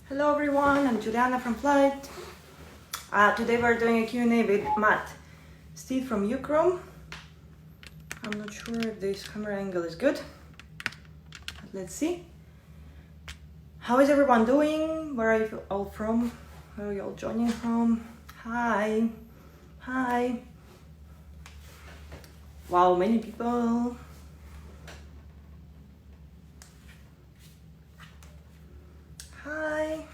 Hello everyone, I'm Juliana from Flight. Today we're doing a Q&A with Matt Stead from Uke Room. I'm not sure if this camera angle is good, but let's see. How is everyone doing? Where are you all from? Where are you all joining from? Hi. Hi. Wow, many people. Hi.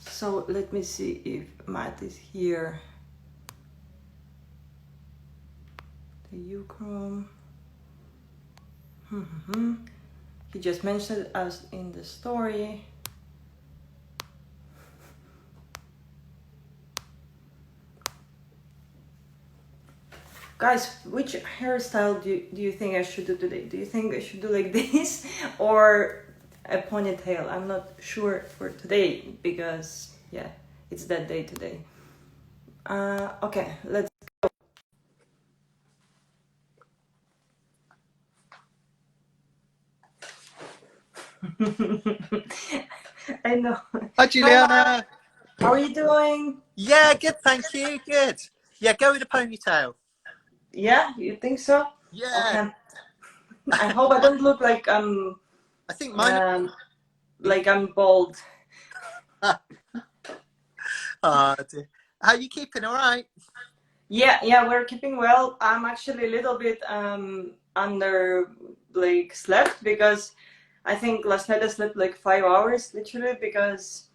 So let me see if Matt is here. The Uke Room. He just mentioned us in the story. Guys, which hairstyle do you think I should do today? Do you think I should do like this or a ponytail? I'm not sure for today because yeah, it's that day today. Okay, let's go. I know. Hi, Juliana. How are you doing? Yeah, good, thank you. Good. Yeah, go with a ponytail. Yeah, you think so? Yeah. Okay. I hope I don't look like I think mine. like I'm bald. Oh, dear. How are you keeping? All right. Yeah, we're keeping well. I'm actually a little bit under like slept because I think last night I slept like 5 hours literally because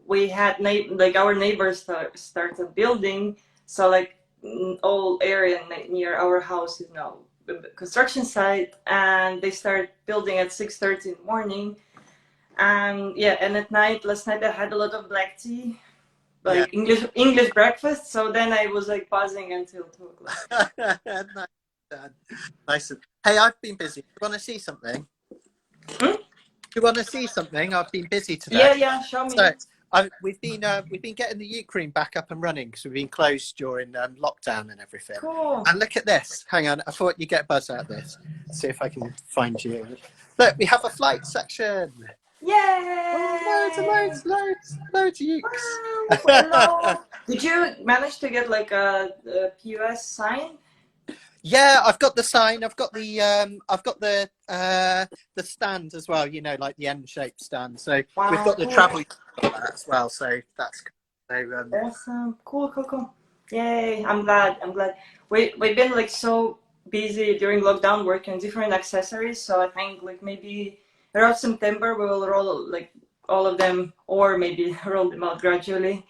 we had like our neighbors started building, so like all area near our house is now construction site, and they start building at 6:30 in the morning. And yeah, and at night last night I had a lot of black tea, Yeah. like English breakfast. So then I was like buzzing until 2 o'clock. Nice. Nice. Hey, I've been busy. You want to see something? You want to see something? I've been busy today. Yeah, show me. So we've been getting the Uke Room back up and running because we've been closed during lockdown and everything. Cool. And look at this. Hang on, I thought you'd get a buzz out of this. Let's see if I can find you. Look, we have a flight section. Yay! Oh, loads of ukes. Wow, hello. Did you manage to get like a POS sign? Yeah, I've got the sign. I've got the stand as well. You know, like the N-shaped stand. So Wow, we've got the cool. travel as well. So that's cool. So, Awesome. Cool. Yay! I'm glad. We've been like so busy during lockdown working on different accessories. So I think like maybe around September we will roll like all of them, or maybe roll them out gradually.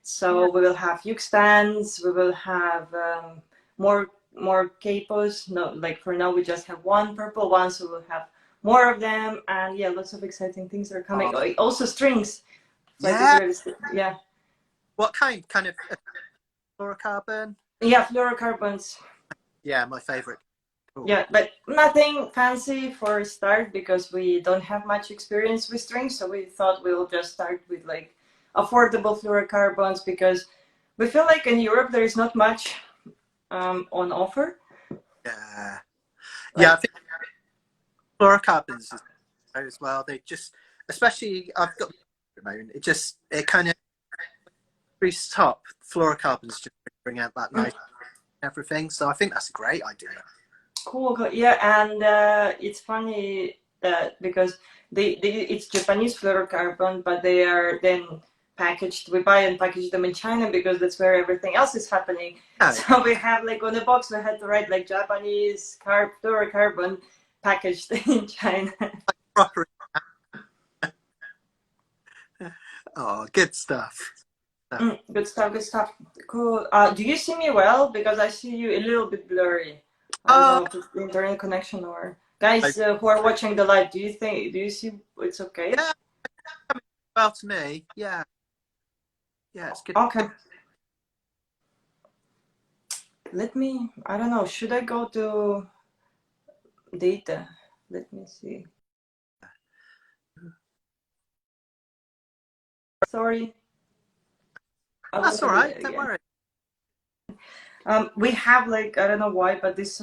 So we will have uke stands. We will have more capos. No, like for now we just have one purple one, so we'll have more of them. And yeah, lots of exciting things are coming. Also strings. yeah. Yeah. What kind? Kind of fluorocarbon? Yeah, fluorocarbons. Yeah, my favourite. Cool. Yeah, but nothing fancy for a start because we don't have much experience with strings. So we thought we'll just start with like affordable fluorocarbons because we feel like in Europe there is not much on offer. Yeah. Like, Yeah, I think fluorocarbons as well. They just, especially I've got at the moment. It kind of increases top fluorocarbons just bring out that nice everything. So I think that's a great idea. Cool. Yeah, and it's funny that because it's Japanese fluorocarbon, but they are then packaged. We buy and package them in China because that's where everything else is happening. Oh. So we have like on the box we had to write like Japanese fluorocarbon packaged in China. Proper. Oh, good stuff. Good stuff. Cool. Do you see me well? Because I see you a little bit blurry. I don't know if it's the internet connection or guys who are watching the live. Do you see it's okay? Yeah, well to me. Yeah, it's good. Okay. Let me. I don't know. Should I go to data? Let me see. Sorry. That's all right. Don't worry. We have like I don't know why, but this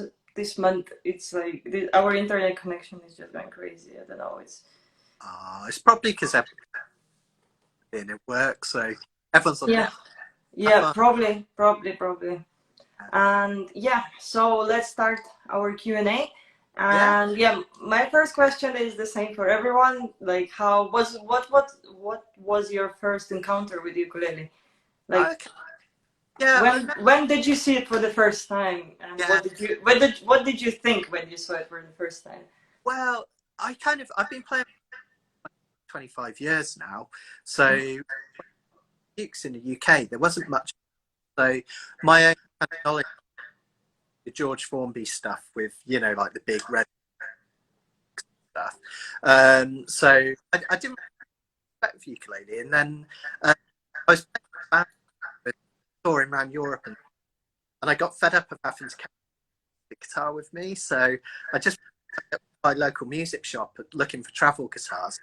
month it's like our internet connection is just going crazy. I don't know. Oh, it's probably because everyone's at work, so everyone's on Yeah, hit. yeah, probably. And yeah, so let's start our Q&A. Yeah. And yeah, my first question is the same for everyone. Like, what was your first encounter with ukulele? Like, Okay. Yeah. when did you see it for the first time? And Yeah. what did you think when you saw it for the first time? Well, I've been playing 25 years now, so ukes in the UK there wasn't much. So my own kind of knowledge, the George Formby stuff with like the big red stuff. So I didn't respect for ukulele, and then I was playing with touring around Europe, and I got fed up of having to carry the guitar with me. So I just went to my local music shop looking for travel guitars,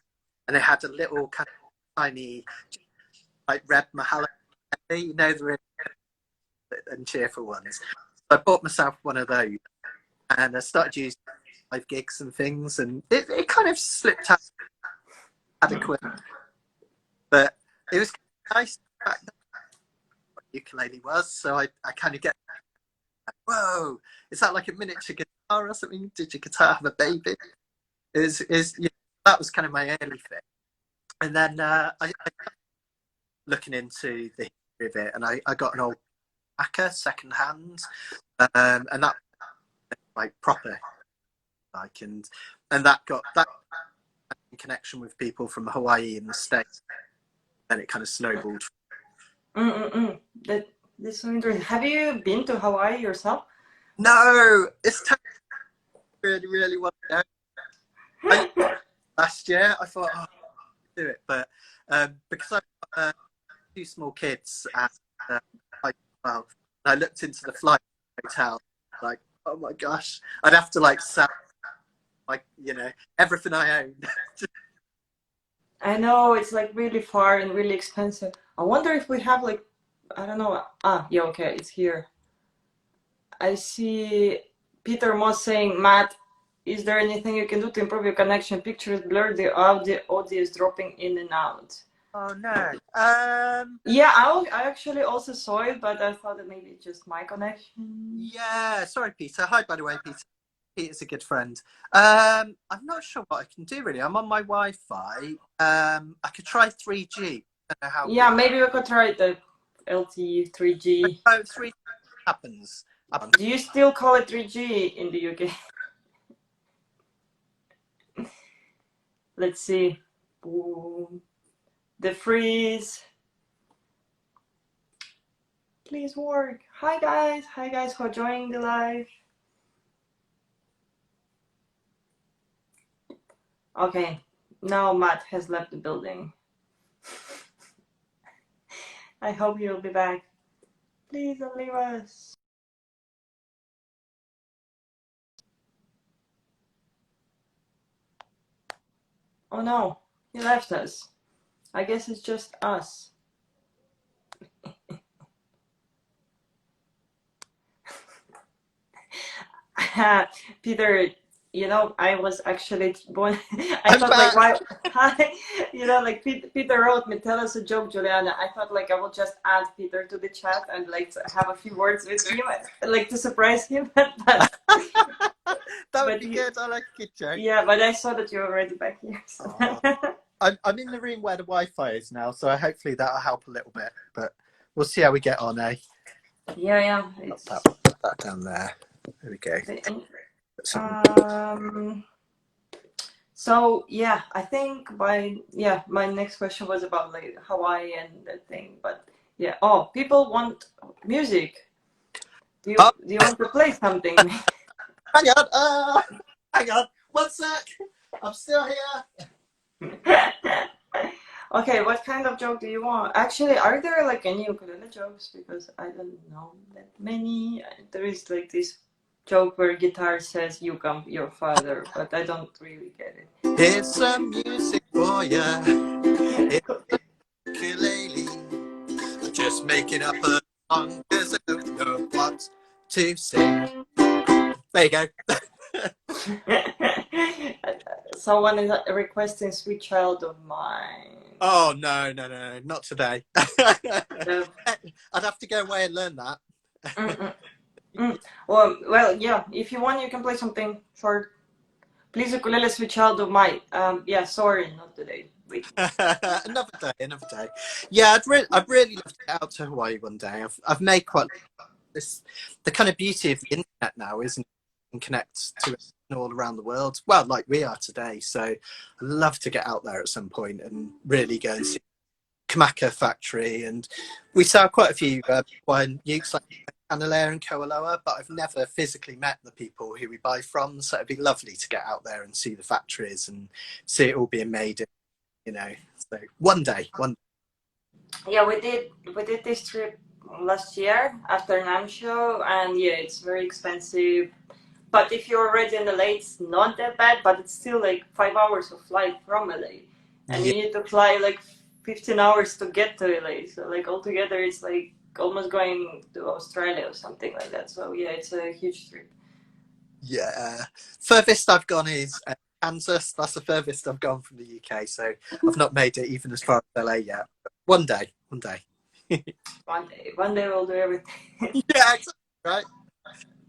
and they had a little kind of tiny, like red Mahalo, the really and cheerful ones. So I bought myself one of those, and I started using live gigs and things, and it kind of slipped out adequate, but it was nice back then what ukulele was. So I kind of get, whoa, is that like a miniature guitar or something? Did your guitar have a baby? That was kind of my early thing, and then I looking into the history of it, and I got an old Packer second hand, and that like proper like and that got that in connection with people from Hawaii in the States, and it kind of snowballed. That's so interesting. Have you been to Hawaii yourself? No, it's really, really well. Last year, I thought, I'll do it, but because I've got two small kids, and I looked into the flight hotel, like, oh my gosh, I'd have to like sell like everything I own. I know it's like really far and really expensive. I wonder if we have like, I don't know. Yeah, okay, it's here. I see Peter Moss saying, Matt, is there anything you can do to improve your connection? Pictures blurred, the audio is dropping in and out. Oh no. Yeah, I actually also saw it, but I thought that maybe it's just my connection. Yeah, sorry, Peter. Hi, by the way, Peter. Peter's a good friend. I'm not sure what I can do really. I'm on my Wi-Fi. I could try 3G. I don't know how. Yeah, maybe we could try the LTE 3G. Oh, 3G happens. Do you still call it 3G in the UK? Let's see. Boom. The freeze. Please work. Hi guys who are joining the live. Okay, now Matt has left the building. I hope he'll be back. Please don't leave us. Oh no, he left us. I guess it's just us. Peter, I was actually born. I thought like, why? Hi, like Peter wrote me, tell us a joke, Juliana. I thought like I will just add Peter to the chat and like have a few words with him, like to surprise him. But that would be good. I like a good joke. Yeah, but I saw that you're already back here. So. I'm in the room where the Wi-Fi is now, so hopefully that'll help a little bit. But we'll see how we get on, eh? Yeah. Put that down there. There we go. So yeah, I think my next question was about like Hawaii and that thing, but yeah. Oh, people want music. Do you want to play something? Hang on. 1 sec. I'm still here. Okay, what kind of joke do you want? Actually, are there like any ukulele jokes? Because I don't know that many. There is like this joke where guitar says "You come, your father," but I don't really get it. Here's some music for ya. It's ukulele. I'm just making up a song because I don't know what to sing. There you go. someone is requesting "Sweet Child of Mine." Oh no, not today. So, I'd have to go away and learn that. mm, mm, mm. Well, yeah. If you want, you can play something short. Please, ukulele, "Sweet Child of Mine." Yeah, sorry, not today. Wait. Another day. Yeah, I'd really love to get out to Hawaii one day. I've made quite this. The kind of beauty of the internet now, isn't it? You can connect to it all around the world. Well, like we are today. So I'd love to get out there at some point and really go and see Kamaka factory. And we sell quite a few wine ukes like Ukelele and Koaloa, but I've never physically met the people who we buy from. So it'd be lovely to get out there and see the factories and see it all being made. You know, so one day. Yeah, we did this trip last year after NAM show, and yeah, it's very expensive. But if you're already in LA, it's not that bad, but it's still like 5 hours of flight from LA. And Yeah, you need to fly like 15 hours to get to LA. So like altogether it's like almost going to Australia or something like that. So yeah, it's a huge trip. yeah. Furthest I've gone is Kansas. That's the furthest I've gone from the UK. So I've not made it even as far as LA yet. But one day. One day we'll do everything. Yeah, exactly, right.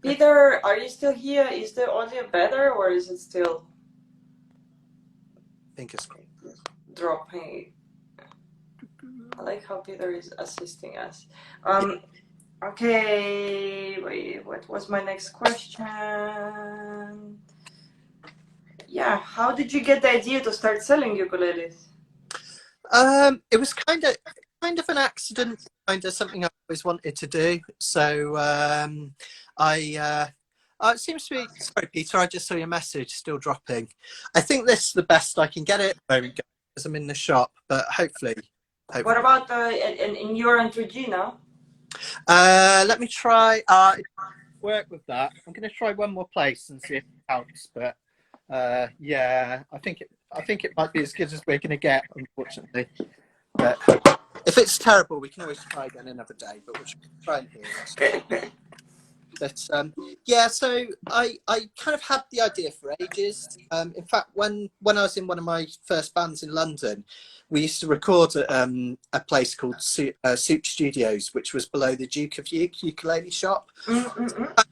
Peter, are you still here? Is the audio better or is it still Fingers dropping? I like how Peter is assisting us. Okay, wait, what was my next question? Yeah, how did you get the idea to start selling ukuleles? It was kind of an accident, kind of something I always wanted to do. So it seems to be. Sorry, Peter, I just saw your message still dropping. I think this is the best I can get it at the moment because I'm in the shop, but hopefully. What about in your and Regina? Let me try. Work with that. I'm going to try one more place and see if it helps. But yeah, I think it might be as good as we're going to get, unfortunately. But if it's terrible, we can always try again another day. But we'll try and hear it. But yeah, so I kind of had the idea for ages. In fact, when I was in one of my first bands in London, we used to record at a place called Soup Studios, which was below the Duke of Ukulele shop. I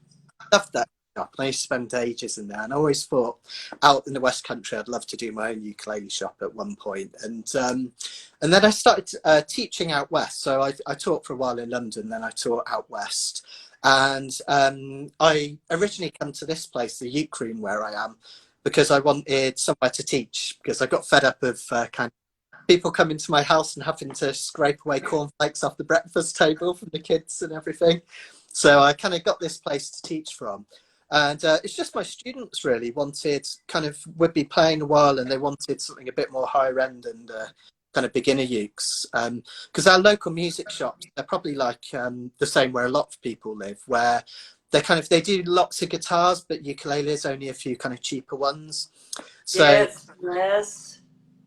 loved that shop, and I used to spend ages in there. And I always thought, out in the West Country, I'd love to do my own ukulele shop at one point. And then I started teaching out west. So I taught for a while in London, then I taught out west. And I originally come to this place, the Uke Room, where I am, because I wanted somewhere to teach, because I got fed up of kind of people coming to my house and having to scrape away cornflakes off the breakfast table from the kids and everything. So I kind of got this place to teach from. And it's just my students really would be playing a while and they wanted something a bit more higher end and kind of beginner ukes, because our local music shops, they're probably like the same where a lot of people live, where they do lots of guitars, but ukuleles only a few kind of cheaper ones. So yes,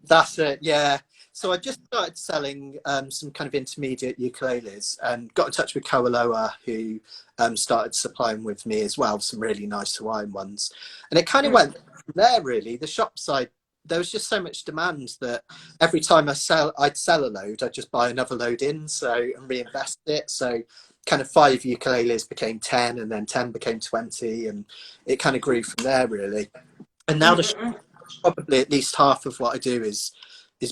that's it. Yeah. So I just started selling some kind of intermediate ukuleles and got in touch with Koaloa, who started supplying with me as well, some really nice Hawaiian ones. And it kind of went from there really. The shop side, there was just so much demand that every time I'd sell a load, I'd just buy another load in and reinvest it. So kind of 5 ukuleles became 10, and then 10 became 20, and it kind of grew from there really. And now the shop, probably at least half of what I do is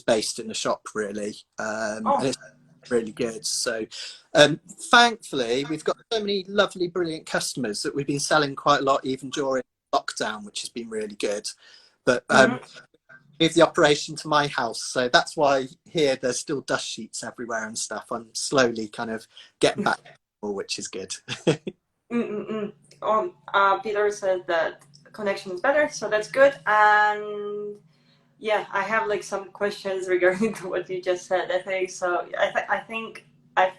based in the shop really, and it's really good. So thankfully we've got so many lovely, brilliant customers that we've been selling quite a lot even during lockdown, which has been really good. But moved the operation to my house, so that's why here there's still dust sheets everywhere and stuff. I'm slowly kind of getting back, which is good. Peter said that connection is better, so that's good. And yeah, I have like some questions regarding to what you just said. I think so. I think I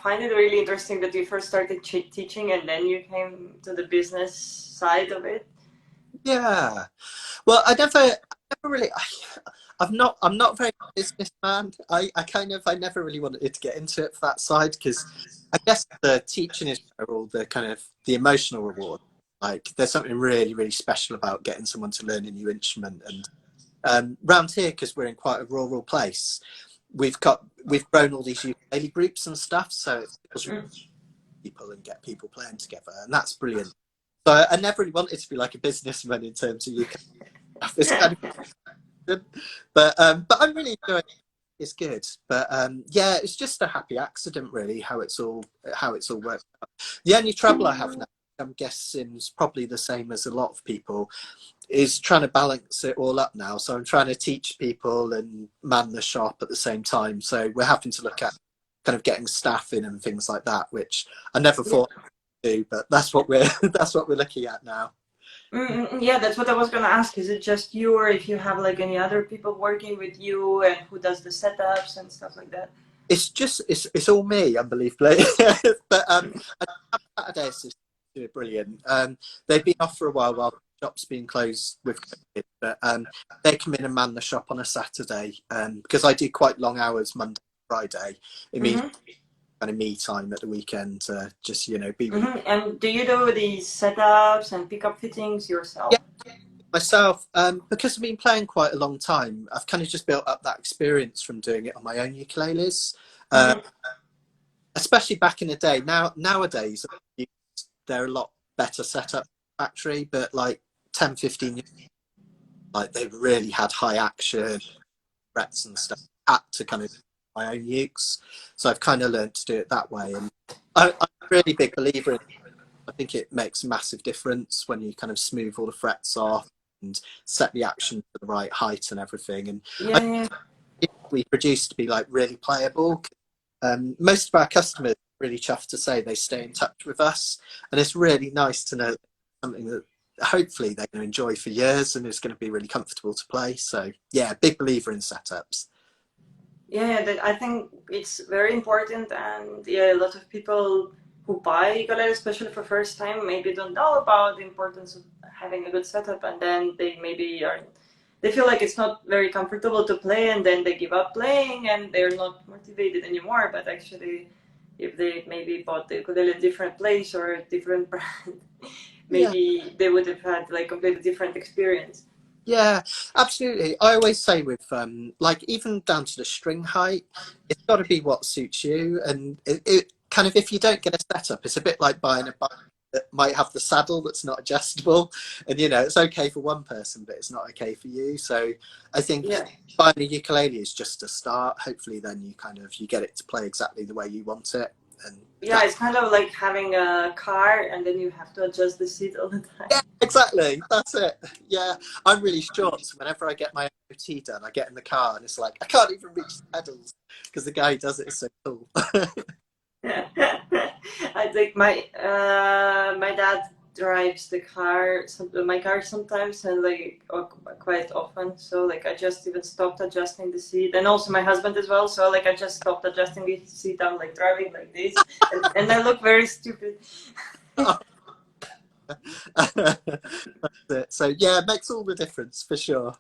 find it really interesting that you first started teaching and then you came to the business side of it. Yeah. Well, I never really. I'm not very businessman. I never really wanted to get into it for that side, because I guess the teaching is all the kind of the emotional reward. Like there's something really, really special about getting someone to learn a new instrument. And round here, because we're in quite a rural place, we've grown all these ukulele groups and stuff, so it feels really people and get people playing together, and that's brilliant. So I never really wanted to be like a businessman in terms of ukulele. It's kind of, but I'm really enjoying it. It's good, but yeah, it's just a happy accident, really, how it's all worked out. The only trouble I have now, I'm guessing, is probably the same as a lot of people, is trying to balance it all up now. So I'm trying to teach people and man the shop at the same time. So we're having to look at kind of getting staff in and things like that, which I never thought I'd do, but that's what we're looking at now. Yeah, that's what I was gonna ask. Is it just you, or if you have like any other people working with you, and who does the setups and stuff like that? It's all me, unbelievably. But Saturdays is brilliant. They've been off for a while the shop's been closed with COVID, but they come in and man the shop on a Saturday. Because I do quite long hours Monday to Friday. It means kind of me time at the weekend to just be. And do you do these setups and pick up fittings yourself? Yeah, myself, because I've been playing quite a long time, I've kind of just built up that experience from doing it on my own ukuleles. Especially back in the day. Nowadays they're a lot better set up factory, but like 10-15 years, like they really had high action frets and stuff. Had to kind of do my own ukes, so I've kind of learned to do it that way. And I'm a really big believer in it. I think it makes a massive difference when you kind of smooth all the frets off and set the action to the right height and everything. And we produce to be like really playable. Most of our customers are really chuffed to say they stay in touch with us, and it's really nice to know something that hopefully they're going to enjoy for years and is going to be really comfortable to play. So yeah, big believer in setups. Yeah, I think it's very important, and yeah, a lot of people who buy ukulele, especially for first time, maybe don't know about the importance of having a good setup, and then they feel like it's not very comfortable to play, and then they give up playing and they're not motivated anymore. But actually, if they maybe bought the ukulele a different place or a different brand, maybe they would have had like completely different experience. Yeah, absolutely. I always say with like even down to the string height, it's got to be what suits you. And it kind of, if you don't get a setup, it's a bit like buying a bike that might have the saddle that's not adjustable, and it's okay for one person, but it's not okay for you. So I think buying a ukulele is just a start. Hopefully then you get it to play exactly the way you want it. And yeah, it's kind of like having a car and then you have to adjust the seat all the time. Yeah, exactly. That's it. Yeah, I'm really short. So whenever I get my OT done, I get in the car and it's like I can't even reach the pedals because the guy who does it is so cool. I think my dad drives my car sometimes, and like quite often. So like I just even stopped adjusting the seat, and also my husband as well. So like I just stopped adjusting the seat. I'm like driving like this, and I look very stupid. That's it. So yeah, it makes all the difference for sure.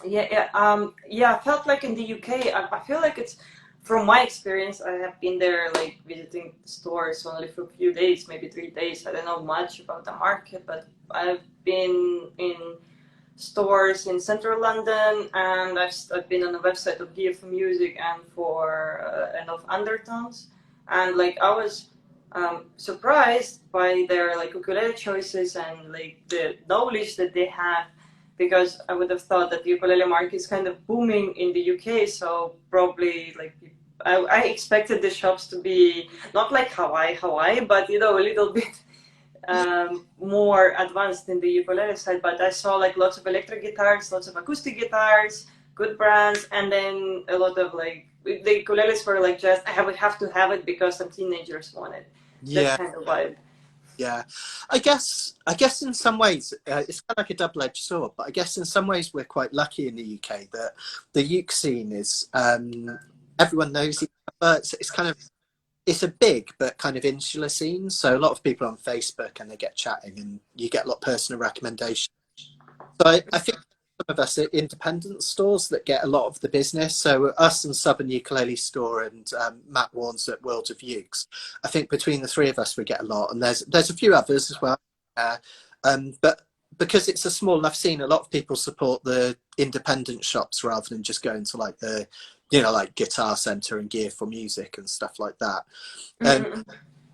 Yeah. I felt like in the UK, I feel like it's. From my experience, I have been there like visiting stores only for a few days, maybe 3 days. I don't know much about the market, but I've been in stores in central London, and I've been on the website of Gear for Music and of Undertones, and like I was surprised by their like ukulele choices and like the knowledge that they have. Because I would have thought that the ukulele market is kind of booming in the UK, so probably like I expected the shops to be not like Hawaii, but a little bit more advanced in the ukulele side. But I saw like lots of electric guitars, lots of acoustic guitars, good brands, and then a lot of like the ukuleles were like just we have to have it because some teenagers want it. That kind of vibe. Yeah, I guess in some ways it's kind of like a double-edged sword, but I guess in some ways we're quite lucky in the UK that the uke scene is everyone knows each other. It's a big but kind of insular scene, so a lot of people on Facebook and they get chatting and you get a lot of personal recommendations. So I think some of us are independent stores that get a lot of the business. So us and Southern Ukulele Store and Matt Warnes at World of Ukes, I think between the three of us we get a lot, and there's a few others as well. But because it's a small enough scene, a lot of people support the independent shops rather than just going to like the, like Guitar Centre and Gear for Music and stuff like that. And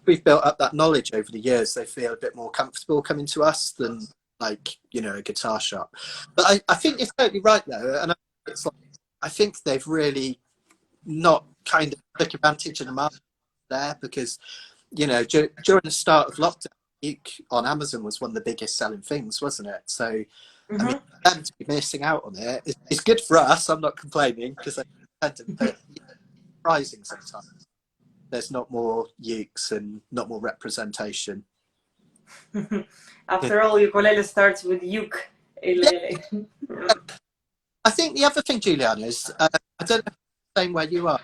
we've built up that knowledge over the years. They feel a bit more comfortable coming to us than like, a guitar shop. But I think it's totally right though. And it's like, I think they've really not kind of took advantage of the market there, because during the start of lockdown, Uke on Amazon was one of the biggest selling things, wasn't it? So I mean, them to be missing out on it is good for us. I'm not complaining, because I tend to, but surprising sometimes there's not more ukes and not more representation. After all, ukulele starts with ukulele. I think the other thing, Juliana, is I don't know if it's the same where you are.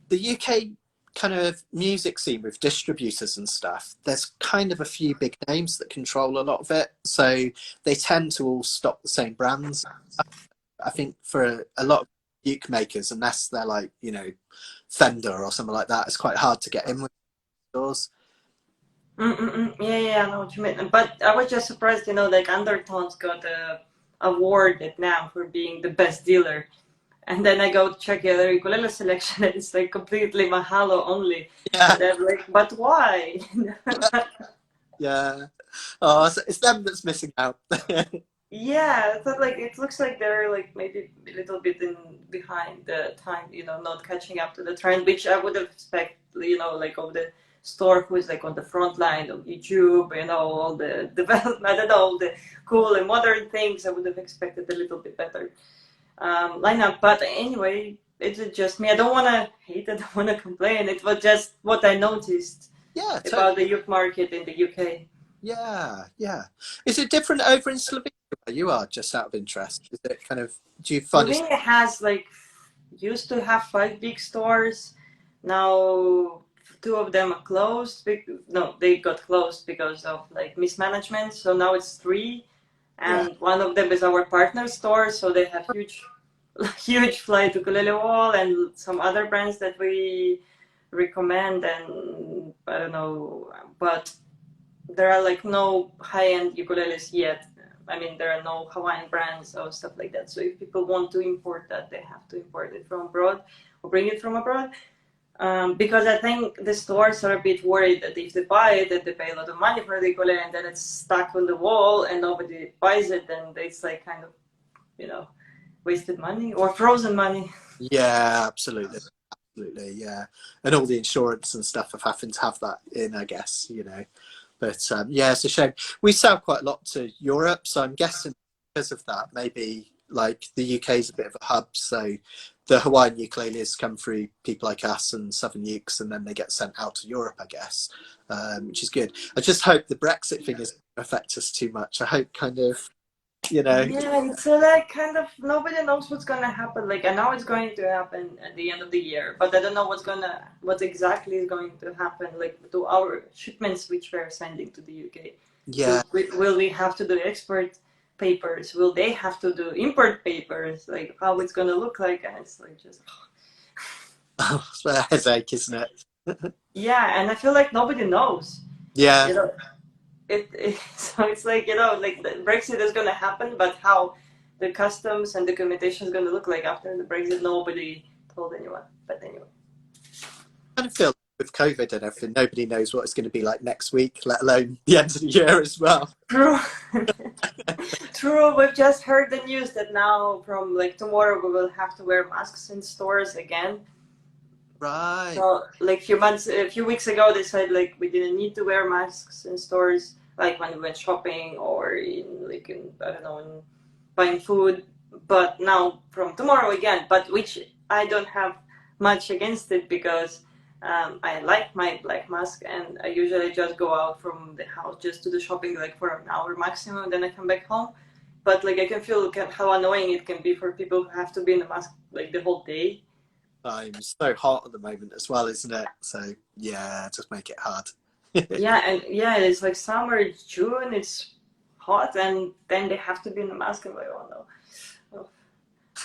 The UK kind of music scene with distributors and stuff, there's kind of a few big names that control a lot of it. So they tend to all stock the same brands. I think for a lot of uke makers, unless they're like, Fender or something like that, it's quite hard to get in with stores. Yeah, I know what you mean. But I was just surprised, like Undertones got awarded now for being the best dealer. And then I go to check their ukulele selection, and it's like completely Mahalo only. Yeah. And I'm like, but why? Yeah. Oh, so it's them that's missing out. Yeah, so like it looks like they're like maybe a little bit behind the time, not catching up to the trend, which I would have expected, like of the store who is like on the front line of YouTube, all the development, I don't know, all the cool and modern things. I would have expected a little bit better lineup. But anyway, it's just me. I don't want to hate, I don't want to complain. It was just what I noticed about the uke market in the UK. Yeah. Is it different over in Slovenia where you are, just out of interest? Is it kind of, do you find Slovenia has used to have 5 big stores. Now 2 of them are closed. No, they got closed because of mismanagement. So now it's 3, and one of them is our partner store. So they have huge flight ukulele wall and some other brands that we recommend. And I don't know, but there are no high-end ukuleles yet. I mean, there are no Hawaiian brands or stuff like that. So if people want to import that, they have to import it from abroad or bring it from abroad. Because I think the stores are a bit worried that if they buy it, that they pay a lot of money for the ukulele, and then it's stuck on the wall and nobody buys it, then it's kind of, wasted money or frozen money. Yeah, absolutely, yeah. And all the insurance and stuff of having to have that in, I guess, But yeah, it's a shame. We sell quite a lot to Europe, so I'm guessing because of that, maybe the UK is a bit of a hub. So the Hawaiian ukuleles come through people like us and Southern Ukes, and then they get sent out to Europe, I guess, which is good. I just hope the Brexit thing doesn't affect us too much. I hope Yeah, it's kind of nobody knows what's gonna happen. I know it's going to happen at the end of the year, but I don't know what exactly is going to happen. To our shipments which we're sending to the UK. Yeah. Will we have to do export papers? Will they have to do import papers? How it's gonna look like? And it's just. Oh, it's a headache, isn't it? Yeah, and I feel like nobody knows. Yeah. So it's the Brexit is going to happen, but how the customs and documentation is going to look like after the Brexit, nobody told anyone. But anyway, I kind of feel with COVID and everything, nobody knows what it's going to be like next week, let alone the end of the year as well. True. True. We've just heard the news that now from tomorrow we will have to wear masks in stores again. Right. So a few weeks ago, they said we didn't need to wear masks in stores, when we went shopping or in I don't know, in buying food. But now from tomorrow again, but which I don't have much against it, because I like my black mask, and I usually just go out from the house just to the shopping for an hour maximum, and then I come back home. But I can feel how annoying it can be for people who have to be in a mask the whole day. It's so hot at the moment as well, isn't it? So yeah, just make it hard. It's summer, it's June, it's hot, and then they have to be in a mask. I'm oh no,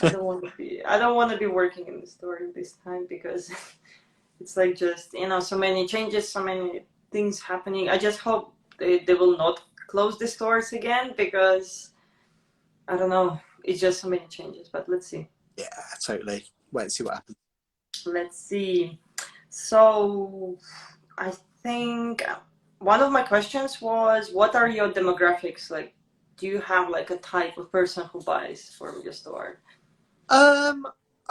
I don't want to be working in the store this time, because it's just so many changes, so many things happening. I just hope they will not close the stores again because I don't know. It's just so many changes, but let's see. Yeah, totally. Wait and see what happens. Let's see. So I think one of my questions was, what are your demographics? Like, do you have like a type of person who buys from your store? I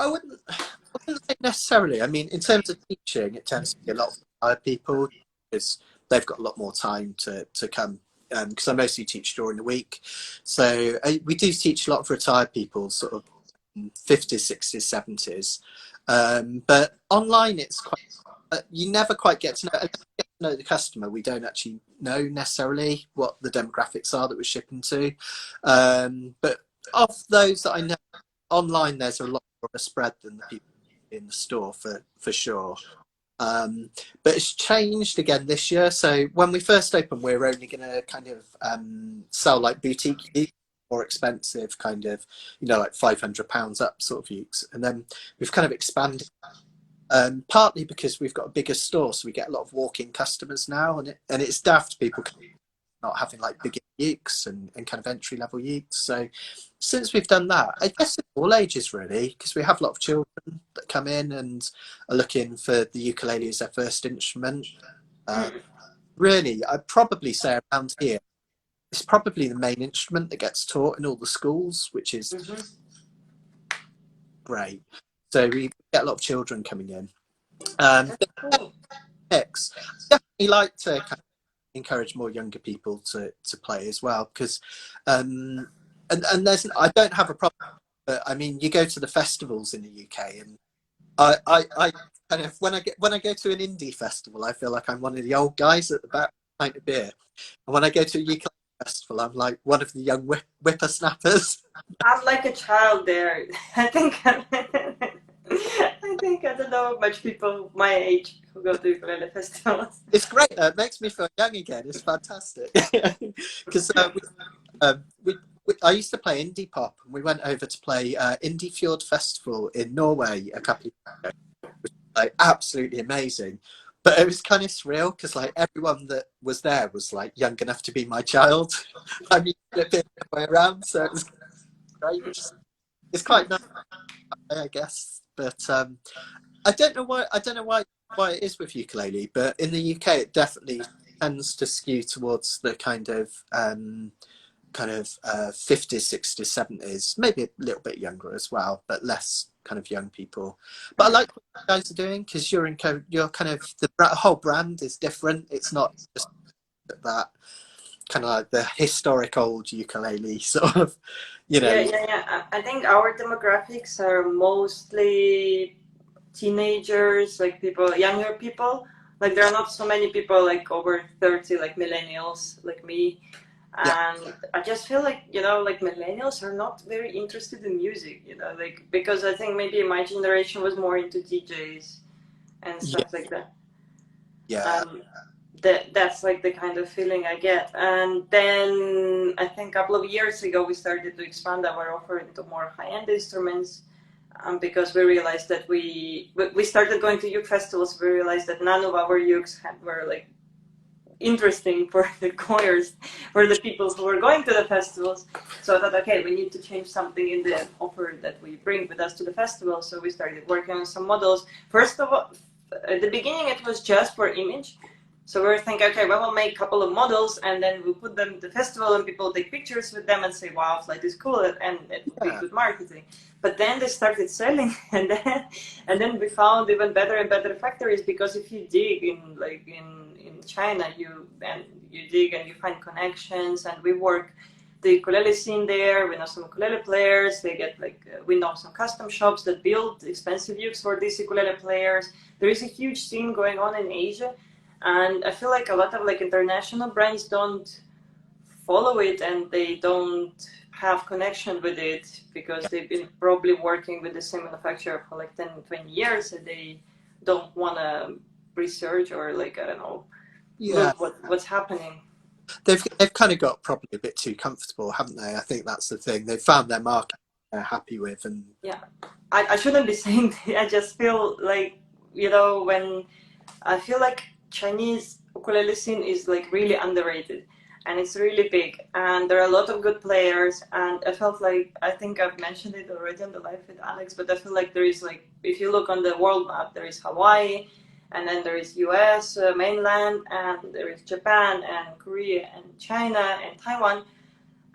wouldn't say necessarily. I mean, in terms of teaching, it tends to be a lot of retired people because they've got a lot more time to come. Because I mostly teach during the week, so we do teach a lot of retired people, sort of 50s, 60s, 70s. But online, it's quite you never quite get to know. Unless you get to know the customer, we don't actually know necessarily what the demographics are that we're shipping to. But of those that I know online, there's a lot more of a spread than the people in the store for sure. But it's changed again this year. So when we first opened, we were only going to kind of sell like boutique, more expensive kind of, like £500 up sort of ukes. And then we've kind of expanded, partly because we've got a bigger store, so we get a lot of walk-in customers now, and it's daft people not having like big ukes and kind of entry-level ukes. So since we've done that, I guess it's all ages really, because we have a lot of children that come in and are looking for the ukulele as their first instrument. Really, I'd probably say around here, it's probably the main instrument that gets taught in all the schools, which is great. So we get a lot of children coming in. Mix. Definitely like to kind of encourage more younger people to play as well, because and there's, I don't have a problem, but I mean, you go to the festivals in the UK, and I kind of, when I go to an indie festival, I feel like I'm one of the old guys at the back pint of beer, and when I go to a UK festival, I'm like one of the young whippersnappers. I'm like a child there. I think I don't know much people my age who go to ukulele festivals. It's great though. It makes me feel young again. It's fantastic. Because I used to play indie pop, and we went over to play Indie Fjord Festival in Norway a couple of years ago, which was like absolutely amazing. But it was kind of surreal because like everyone that was there was like young enough to be my child. I mean, a bit the way around, so it was great. It's quite nice, I guess. But I don't know why it is with ukulele, but in the UK it definitely tends to skew towards the kind of 50s, 60s, 70s, maybe a little bit younger as well, but less kind of young people. But I like what you guys are doing, because you're kind of, the whole brand is different. It's not just that kind of like the historic old ukulele sort of, Yeah. I think our demographics are mostly teenagers, like people, younger people. Like there are not so many people like over 30, like millennials, like me. And I just feel like, like millennials are not very interested in music, like, because I think maybe my generation was more into DJs and stuff like that. That's like the kind of feeling I get. And then I think a couple of years ago we started to expand our offer into more high-end instruments, because we realized that we started going to uke festivals. We realized that none of our ukes were like interesting for the choirs, for the people who were going to the festivals. So I thought, okay, we need to change something in the offer that we bring with us to the festival. So we started working on some models. First of all, at the beginning it was just for image. So we were thinking, okay, well, we'll make a couple of models and then we'll put them at the festival and people take pictures with them and say, wow, flight is cool, and it would be good marketing. But then they started selling, and then we found even better and better factories, because if you dig in China, you dig and you find connections, and we work the ukulele scene there. We know some ukulele players. We know some custom shops that build expensive ukes for these ukulele players. There is a huge scene going on in Asia, and I feel like a lot of like international brands don't follow it, and they don't have connection with it because they've been probably working with the same manufacturer for like 10, 20 years, and they don't want to research or like, I don't know, look what's happening. They've kind of got probably a bit too comfortable, haven't they? I think that's the thing. They've found their market they're happy with, and I shouldn't be saying that. I just feel like, when I feel like Chinese ukulele scene is like really underrated. and it's really big, and there are a lot of good players. And I felt like, I think I've mentioned it already on the live with Alex, but I feel like there is like, if you look on the world map, there is Hawaii, and then there is US mainland, and there is Japan and Korea and China and Taiwan.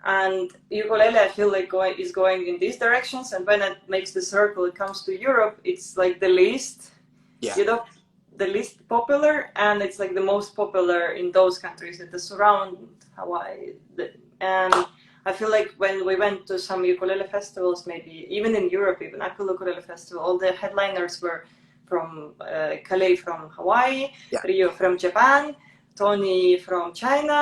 And ukulele, I feel like is going in these directions. And when it makes the circle, it comes to Europe, it's like the least, Yeah. you know, the least popular, and it's like the most popular in those countries that surround Hawaii. And I feel like when we went to some ukulele festivals, maybe even in Europe, even Akul Ukulele Festival, all the headliners were from Kale from Hawaii, Yeah. Rio from Japan, Tony from China,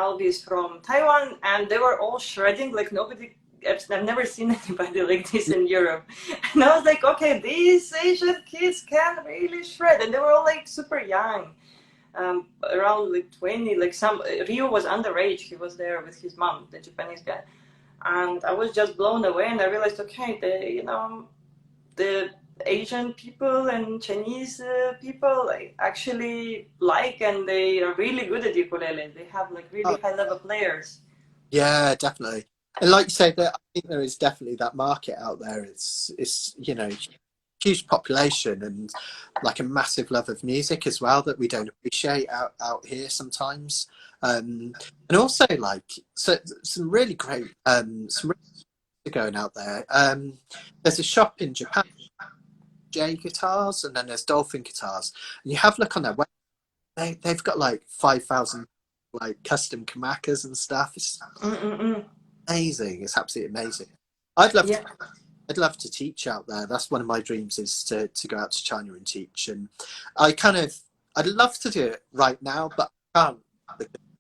Alvis from Taiwan, and they were all shredding like nobody. I've never seen anybody like this in Europe. And I was like, okay, these Asian kids can really shred. And they were all like super young, around like 20. Like Rio was underage. He was there with his mom, the Japanese guy. And I was just blown away, and I realized, okay, the Asian people and Chinese people like actually and they are really good at ukulele. They have like really high level players. Yeah, definitely. And like you say, that I think there is definitely that market out there. It's huge population and like a massive love of music as well that we don't appreciate out here sometimes. And also like some really great some really going out there. There's a shop in Japan, J guitars, and then there's Dolphin guitars. And you have a look on their website, they've got like 5,000 like custom kamakas and stuff. It's amazing. It's absolutely amazing. I'd love to teach out there. That's one of my dreams, is to go out to China and teach. And I'd love to do it right now, but I can't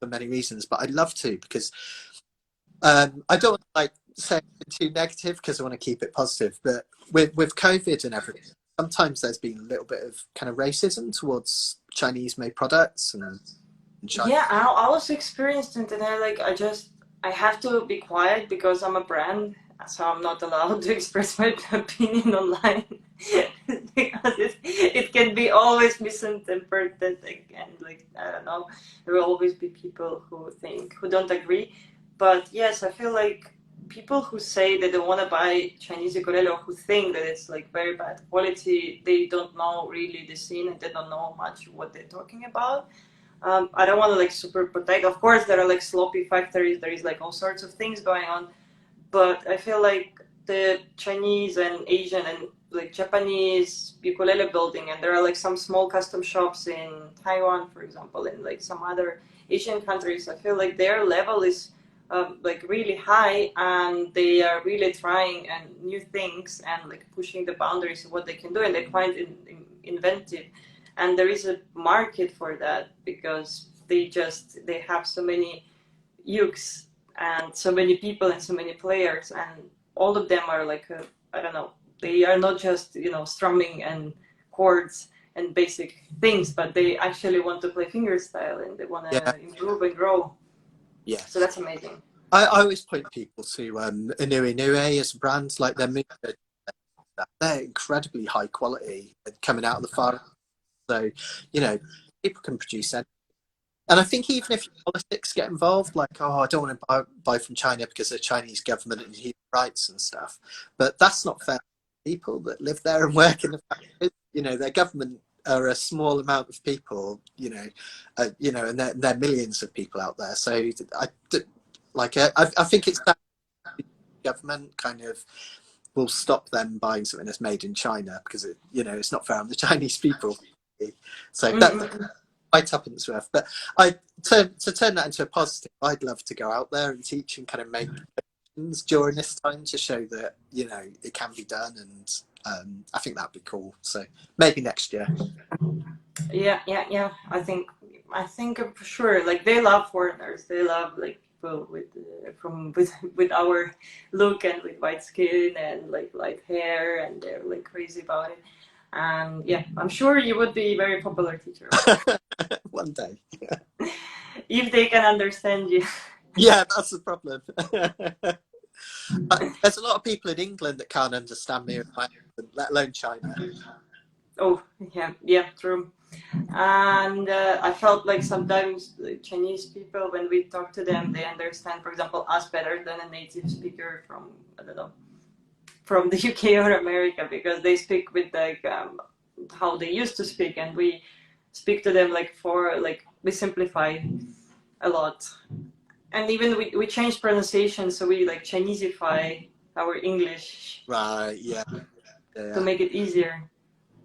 for many reasons. But I'd love to, because I don't want to like say too negative, because I want to keep it positive. But with COVID and everything, sometimes there's been a little bit of kind of racism towards Chinese made products and China. Yeah, I also experienced it, and I have to be quiet because I'm a brand, so I'm not allowed to express my opinion online because it can be always misinterpreted, and like, I don't know, there will always be people who don't agree. But yes, I feel like people who say that they want to buy Chinese ukulele, or who think that it's like very bad quality, they don't know really the scene, and they don't know much what they're talking about. I don't want to like super protect. Of course, there are like sloppy factories. There is like all sorts of things going on, but I feel like the Chinese and Asian and like Japanese ukulele building, and there are like some small custom shops in Taiwan, for example, and like some other Asian countries. I feel like their level is like really high, and they are really trying and new things and like pushing the boundaries of what they can do, and they find inventive. And there is a market for that because they have so many ukes and so many people and so many players, and all of them are like I don't know, they are not just strumming and chords and basic things, but they actually want to play fingerstyle, and they want to improve and grow. Yeah, so that's amazing. I always point people to Inui as a brand. Like they're incredibly high quality and coming out of the farm. So, people can produce that. And I think even if politics get involved, like, oh, I don't want to buy from China because of the Chinese government and human rights and stuff, but that's not fair. People that live there and work in the factories, their government are a small amount of people, and they're millions of people out there. So I think it's that government kind of will stop them buying something that's made in China because it's not fair on the Chinese people. So that's my tuppence worth. But to turn that into a positive, I'd love to go out there and teach and kind of make things during this time to show that it can be done, and I think that'd be cool. So maybe next year. Yeah. I think for sure. Like, they love foreigners. They love like people with our look and with white skin and like light hair, and they're like crazy about it. And yeah, I'm sure you would be a very popular teacher one day. if they can understand you. Yeah, that's the problem. There's a lot of people in England that can't understand me, let alone China. Oh, yeah, true. And I felt like sometimes like Chinese people, when we talk to them, they understand, for example, us better than a native speaker from, I don't know, from the UK or America, because they speak with like how they used to speak, and we speak to them like we simplify a lot, and even we change pronunciation, so we like Chinesify our English Right. Yeah. to Yeah. make it easier.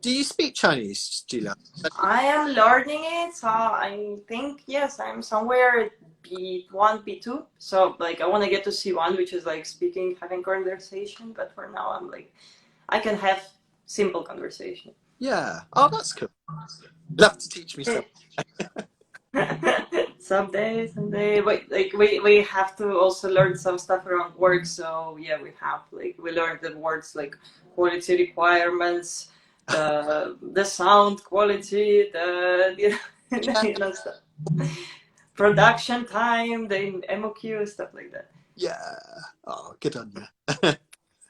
Do you speak Chinese, Juliana? I am learning it, so I think yes, I'm somewhere at B1, B2. So like I want to get to C1, which is like speaking, having conversation. But for now, I'm like I can have simple conversation. Yeah. Oh, that's cool. You'll have to teach me some. Someday. But like we have to also learn some stuff around work. So yeah, we learned the words like quality requirements, the sound quality, Yeah. you know stuff. Production time, the MOQ, stuff like that. Yeah. Oh, good on you.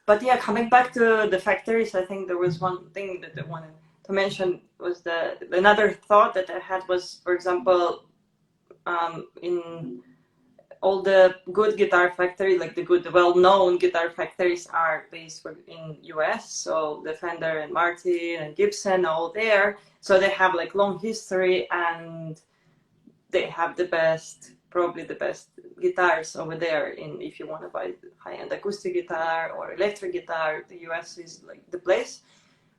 But yeah, coming back to the factories, I think there was one thing that I wanted to mention was another thought that I had was, for example, in all the good guitar factories, like the well-known guitar factories, are based in US. So the Fender and Martin and Gibson, all there. So they have like long history, and they have probably the best guitars over there. In if you want to buy high-end acoustic guitar or electric guitar, the US is like the place.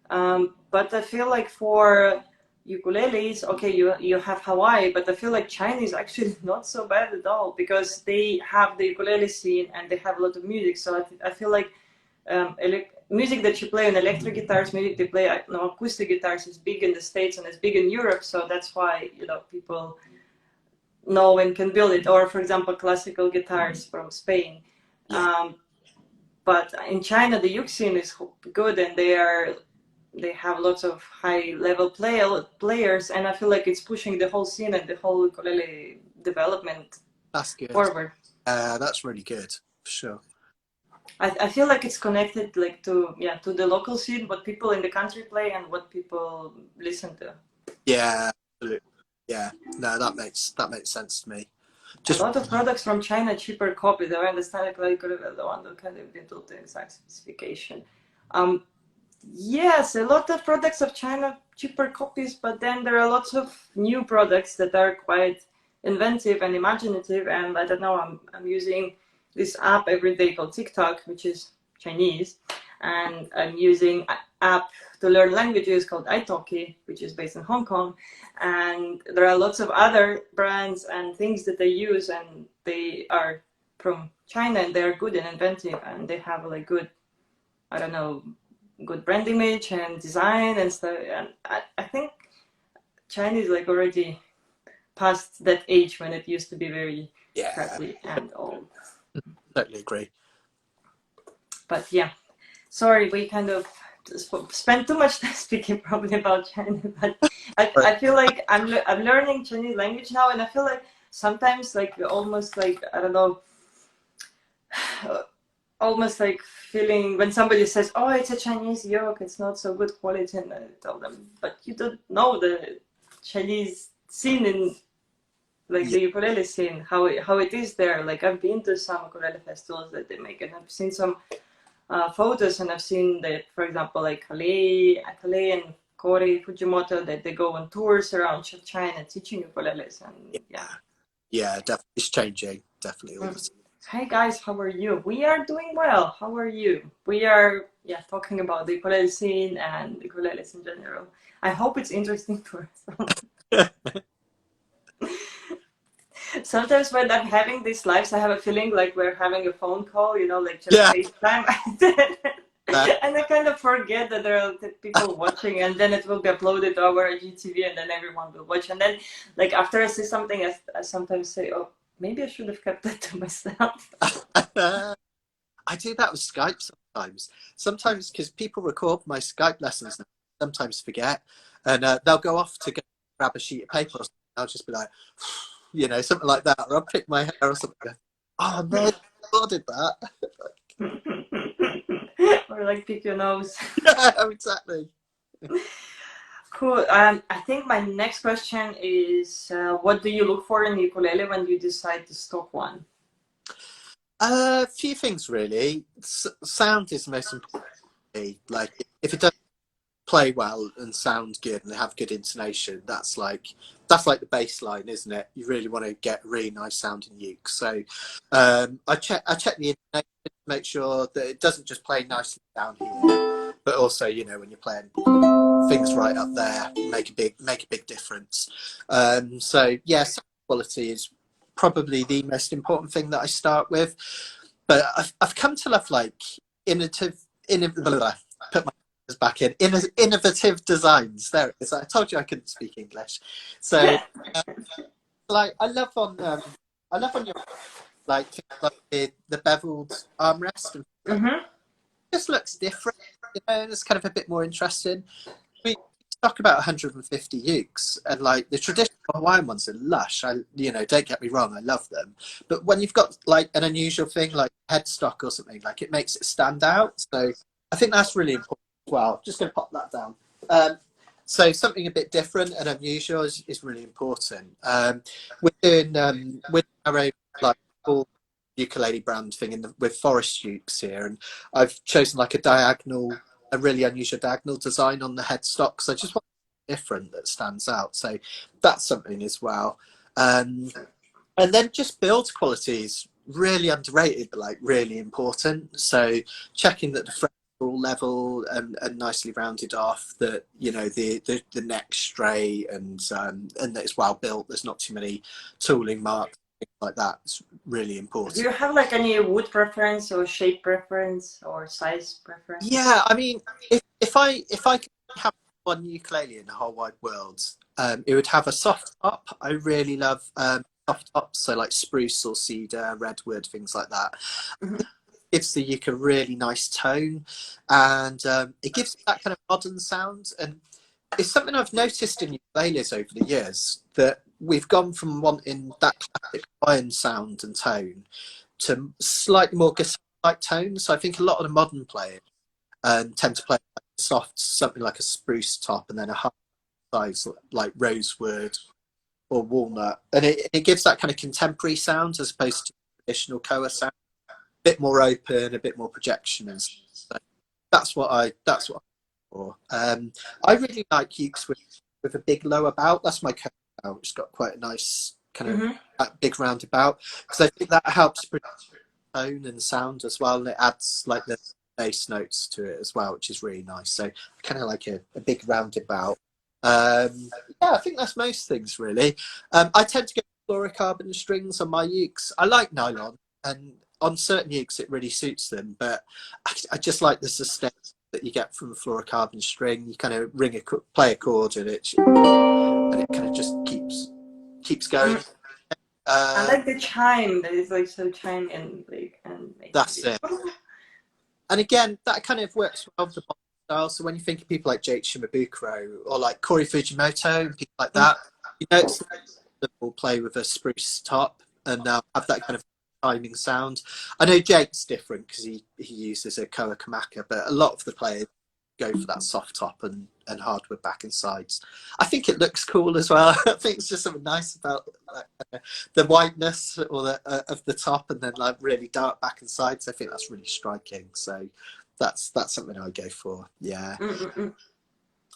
But I feel like for ukuleles, okay, you have Hawaii, but I feel like China is actually not so bad at all, because they have the ukulele scene and they have a lot of music. So I feel like music that you play on electric guitars, music they play on acoustic guitars is big in the States and it's big in Europe. So that's why people know and can build it. Or for example, classical guitars from Spain. Yeah. But in China, the uke scene is good, and they have lots of high level players, and I feel like it's pushing the whole scene and the whole ukulele development That's good. forward. That's really good. For sure. I feel like it's connected like to the local scene, what people in the country play and what people listen to. Yeah. Absolutely. Yeah. No, that makes sense to me. A lot of products from China, cheaper copies. I understand it like the one that kind of didn't the exact specification. Yes, a lot of products of China, cheaper copies, but then there are lots of new products that are quite inventive and imaginative. And I don't know, I'm using this app every day called TikTok, which is Chinese, and I'm using an app to learn languages called italki, which is based in Hong Kong. And there are lots of other brands and things that they use, and they are from China, and they are good and inventive, and they have like good, I don't know, good brand image and design and stuff. And I think China is like already past that age when it used to be very crappy and old. Totally agree. But yeah, sorry, we kind of spent too much time speaking probably about China. But I feel like I'm learning Chinese language now, and I feel like sometimes like almost like, I don't know, almost like feeling when somebody says, "Oh, it's a Chinese yoke, it's not so good quality," and I tell them, "But you don't know the Chinese scene in like the ukulele scene, how it is there. Like I've been to some ukulele festivals that they make, and I've seen some photos, and I've seen that, for example, like Akale and Corey Fujimoto, that they go on tours around China teaching ukuleles, and yeah, definitely it's changing, definitely all the time. Hey guys, how are you? We are doing well. How are you? We are talking about the ukulele scene and ukuleles in general. I hope it's interesting for us. Sometimes when I'm having these lives, I have a feeling like we're having a phone call, like just FaceTime. And I kind of forget that there are people watching, and then it will be uploaded to our IGTV, and then everyone will watch. And then, like, after I say something, I sometimes say, "Oh, maybe I should have kept that to myself." I do that with Skype sometimes. Sometimes because people record my Skype lessons, and I sometimes forget, and they'll go off to go grab a sheet of paper or something. I'll just be like, something like that, or I'll pick my hair or something. Oh no, I recorded that. Or like pick your nose. Yeah, exactly. Cool. I think my next question is, what do you look for in ukulele when you decide to stock one? A few things really. Sound is the most important. Like if it doesn't play well and sound good and have good intonation, that's like the baseline, isn't it? You really want to get really nice sounding uke. So I check the intonation to make sure that it doesn't just play nicely down here, but also, you know, when you're playing things right up there, make a big difference. So yeah, sound quality is probably the most important thing that I start with. But I've come to love like innovative put my back in innovative designs. There it is. I told you I couldn't speak English. So like I love on your like the beveled armrest and Mm-hmm. it just looks different, you know, and it's kind of a bit more interesting. We talk about 150 ukes and like the traditional Hawaiian ones are lush. You know, don't get me wrong, I love them. But when you've got like an unusual thing like headstock or something, like it makes it stand out. So I think that's really important as well. Just gonna pop that down. So something a bit different and unusual is really important. We're doing with our own like full ukulele brand thing with forest ukes here, and I've chosen like a really unusual diagonal design on the headstock. So I just want something different that stands out. So that's something as well. And then just build quality is really underrated, but like really important. So checking that the frets are all level and nicely rounded off, that, you know, the neck's straight and that it's well built. There's not too many tooling marks, things like that. It's really important. Do you have like any wood preference or shape preference or size preference? Yeah, I mean, if I could have one ukulele in the whole wide world, it would have a soft top. I really love soft tops, so like spruce or cedar, redwood, things like that. Mm-hmm. It gives the uke a really nice tone, and it gives that kind of modern sound. And it's something I've noticed in ukuleles over the years, that we've gone from wanting that classic iron sound and tone to slightly more guitar-like tones. So I think a lot of the modern players tend to play like soft, something like a spruce top, and then a high size like rosewood or walnut, and it gives that kind of contemporary sound as opposed to traditional koa sound. A bit more open, a bit more projection, and stuff. So that's what I'm for. I really like ukes with a big lower bout. That's my koa bout, which has got quite a nice kind of big roundabout, because I think that helps tone and sound as well, and it adds like the bass notes to it as well, which is really nice. So I kind of like a big roundabout. Yeah, I think that's most things really. I tend to go fluorocarbon strings on my ukes. I like nylon, and on certain ukes it really suits them, but I just like the sustain that you get from a fluorocarbon string. You kind of play a chord, and it kind of just keeps going. I like the chime that is like so chimey and like and That's it. And again, that kind of works well with the pop style. So when you think of people like Jake Shimabukuro or like Corey Fujimoto and people like that, you know, that will play with a spruce top and have that kind of chiming sound. I know Jake's different because he uses a Koa Kamaka, but a lot of the players go for that soft top and hardwood back and sides. I think it looks cool as well. I think it's just something nice about the whiteness or of the top, and then like really dark back and sides. I think that's really striking. So that's something I go for. Yeah. Mm-mm-mm.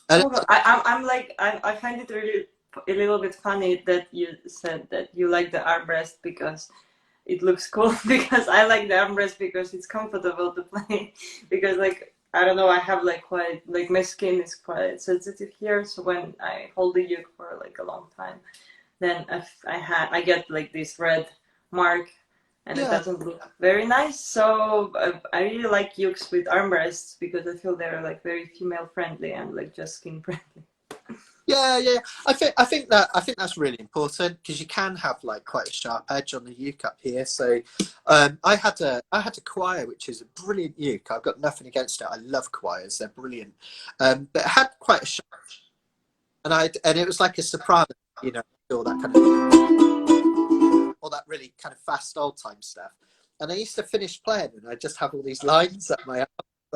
And Oh, I'm like I find it really a little bit funny that you said that you like the armrest because it looks cool, because I like the armrest because it's comfortable to play, because like I don't know, I have like quite like my skin is quite sensitive here, so when I hold the uke for like a long time, then if I get like this red mark, and it yeah, doesn't look very nice. So I really like ukes with armrests because I feel they're like very female friendly and like just skin friendly. yeah. I think that's really important, because you can have like quite a sharp edge on the uke up here. So I had a choir, which is a brilliant uke. I've got nothing against it. I love choirs; they're brilliant. But it had quite a sharp, and it was like a soprano, you know, all that kind of, all that really kind of fast old time stuff. And I used to finish playing, and I just have all these lines at my arm.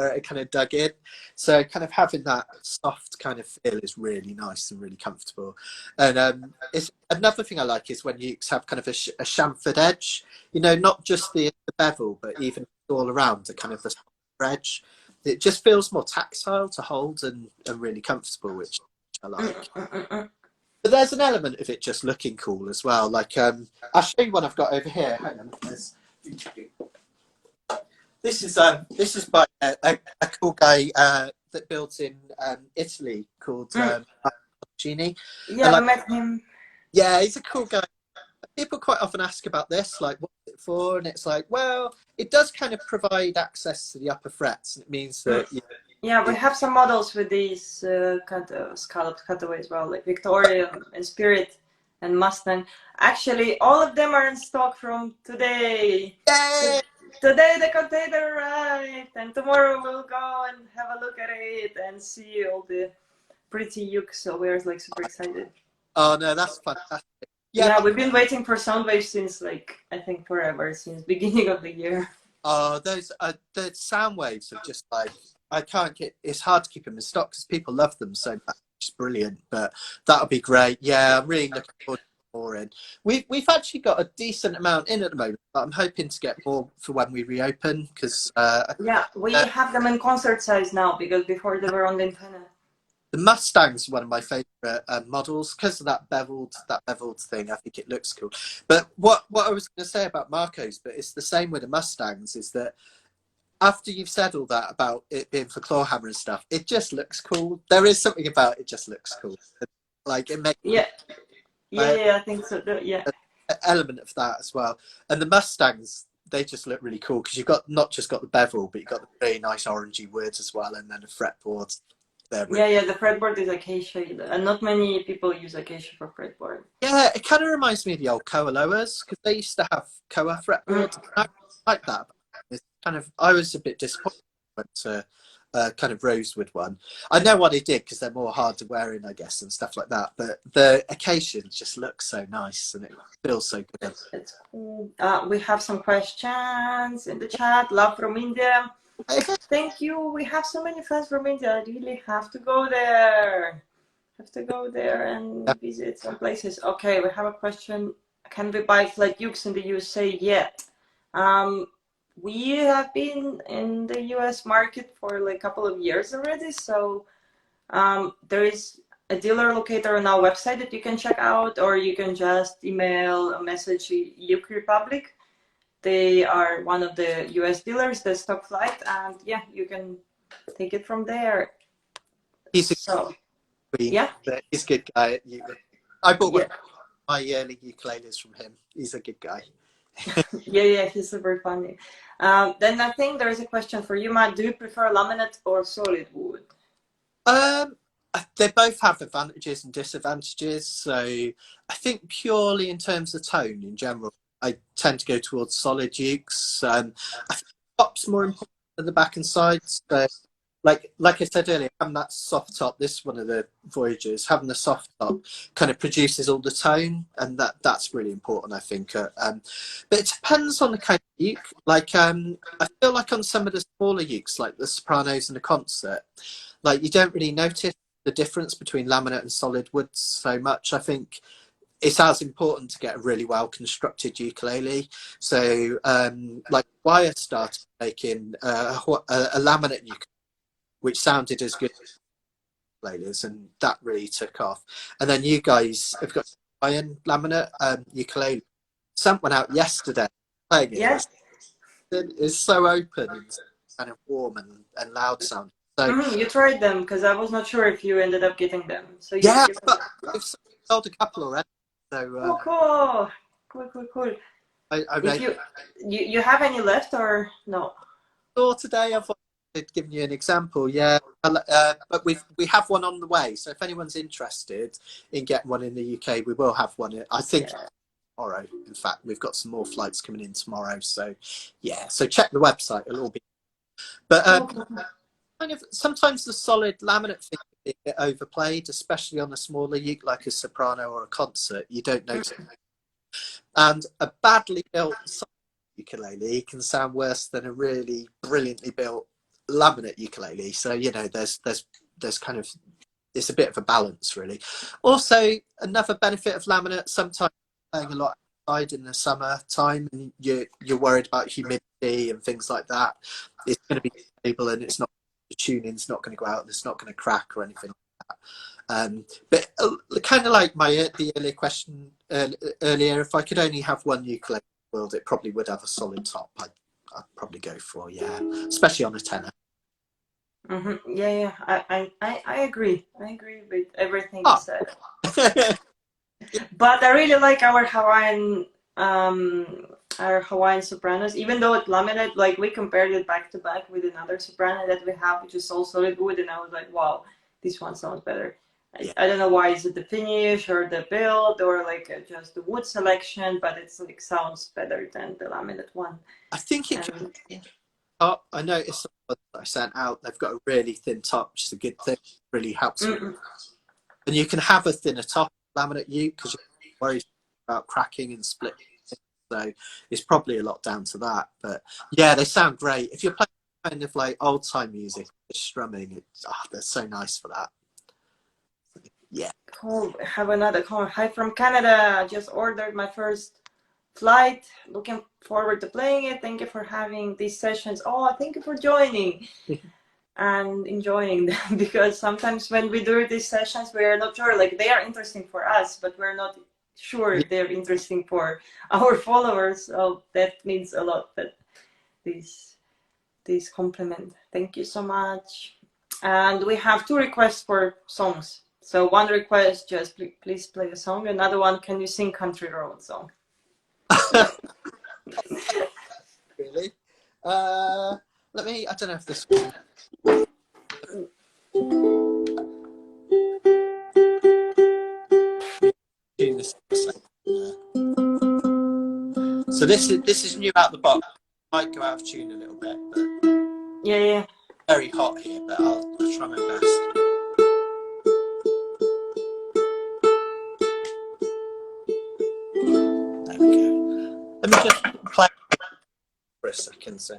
where it kind of dug in. So kind of having that soft kind of feel is really nice and really comfortable. And it's another thing I like is when ukes have kind of a chamfered edge, you know, not just the bevel, but even all around the kind of the edge. It just feels more tactile to hold and really comfortable, which I like. But there's an element of it just looking cool as well. Like, I'll show you one I've got over here. Hang on. This is by a cool guy that builds in Italy called Genie. Yeah, like, I met him. Yeah, he's a cool guy. People quite often ask about this, like, what's it for? And it's like, well, it does kind of provide access to the upper frets. And it means that yeah, we have some models with these scalloped cutaway as well, like Victoria and Spirit and Mustang. Actually, all of them are in stock from today. Yay! Today the container arrived, and tomorrow we'll go and have a look at it and see all the pretty ukes. So we're like super excited. Oh no, that's fantastic. Yeah, we've been waiting for Soundwave since like I think forever, since beginning of the year. Oh, those the sound waves are just like I can't get. It's hard to keep them in stock because people love them so much. It's brilliant, but that'll be great. Yeah, I'm really looking forward to more in. We've actually got a decent amount in at the moment, but I'm hoping to get more for when we reopen because yeah, we have them in concert size now because before they were on the antenna. The Mustang's one of my favourite models because of that beveled thing. I think it looks cool. But what I was going to say about Marco's, but it's the same with the Mustangs, is that after you've said all that about it being for clawhammer and stuff, it just looks cool. There is something about it just looks cool. Like it makes yeah, I think so. Yeah, an element of that as well. And the Mustangs, they just look really cool because you've got not just got the bevel, but you've got the very nice orangey woods as well, and then the fretboard. Yeah, the fretboard is acacia, and not many people use acacia for fretboard. Yeah, it kind of reminds me of the old Ukuleles because they used to have koa fretboards. I like that. It's kind of, I was a bit disappointed when I went to kind of rosewood one. I know what they did because they're more hard to wear in, I guess, and stuff like that. But the acacia just looks so nice and it feels so good. It's cool. We have some questions in the chat. Love from India. Thank you. We have so many fans from India. I really have to go there. And visit some places. Okay, we have a question. Can we buy flat ukes in the USA yet? We have been in the US market for like a couple of years already. So there is a dealer locator on our website that you can check out, or you can just email a message to Uke Republic. They are one of the US dealers that stock flight, and yeah, you can take it from there. He's a he's a good guy. I bought one of my yearly ukuleles from him. He's a good guy. yeah, he's super funny. Then I think there is a question for you, Matt. Do you prefer laminate or solid wood? They both have advantages and disadvantages. So I think purely in terms of tone in general, I tend to go towards solid ukes. I think the top's more important than the back and sides. So, like I said earlier, having that soft top, this one of the Voyagers, having the soft top kind of produces all the tone, and that's really important, I think. But it depends on the kind of uke. Like I feel like on some of the smaller ukes, like the Sopranos and the Concert, like you don't really notice the difference between laminate and solid wood so much. I think it's as important to get a really well constructed ukulele. So like Wire started making a laminate ukulele which sounded as good as ukuleles, and that really took off. And then you guys have got iron laminate ukulele. Sent one out yesterday. Playing it. Yes. It's so open and kind of warm and loud sound. So you tried them because I was not sure if you ended up getting them. So yeah, but we've sold a couple already. So cool. If you have any left or no? So today I've given you an example, yeah. But we have one on the way. So if anyone's interested in getting one in the UK, we will have one. I think tomorrow. In fact, we've got some more flights coming in tomorrow. So yeah. So check the website. It'll all be. But kind of sometimes the solid laminate thing is a bit overplayed, especially on a smaller uke like a Soprano or a Concert. You don't notice. And a badly built ukulele can sound worse than a really brilliantly built laminate ukulele. So, you know, there's kind of, it's a bit of a balance, really. Also, another benefit of laminate, sometimes playing a lot outside in the summer time and you're worried about humidity and things like that. It's going to be stable and it's not, the tuning's not going to go out and it's not going to crack or anything like that. But kind of like the earlier question earlier, if I could only have one ukulele in the world, it probably would have a solid top. I'd probably go for, yeah, especially on a tenor. Mm-hmm. Yeah, I agree. I agree with everything you said. But I really like our Hawaiian sopranos, even though at Laminate, like we compared it back to back with another soprano that we have, which is also really good, and I was like, wow, this one sounds better. Yeah. I don't know why, is it the finish or the build or like just the wood selection, but it's like sounds better than the Laminate one. I think it can. Oh, I noticed that I sent out, they've got a really thin top, which is a good thing. It really helps. And you can have a thinner top laminate uke because you're worried about cracking and splitting. So it's probably a lot down to that. But yeah, they sound great. If you're playing kind of like old time music, strumming, they're so nice for that. Yeah. Cool. Have another call. Hi from Canada. Just ordered my first flight. Looking forward to playing it. Thank you for having these sessions. Oh, thank you for joining and enjoying them, because sometimes when we do these sessions, we are not sure, like they are interesting for us, but we're not sure if they're interesting for our followers. So that means a lot that these compliment. Thank you so much. And we have 2 requests for songs. So one request, just please play a song. Another one, can you sing Country Road song? Really? Let me, I don't know if this one. So this is new out the box. Might go out of tune a little bit, but yeah, very hot here. But I'll try my best. There we go. Let me just play for a second. So.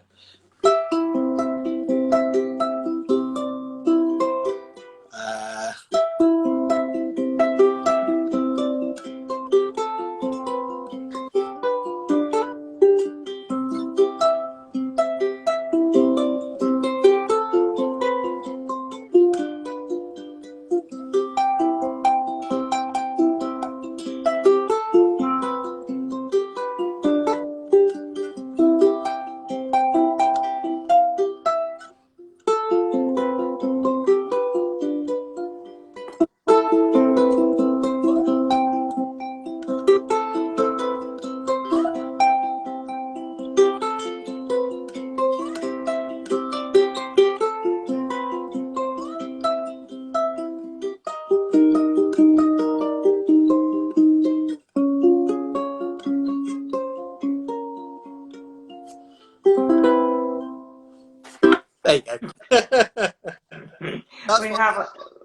There you go.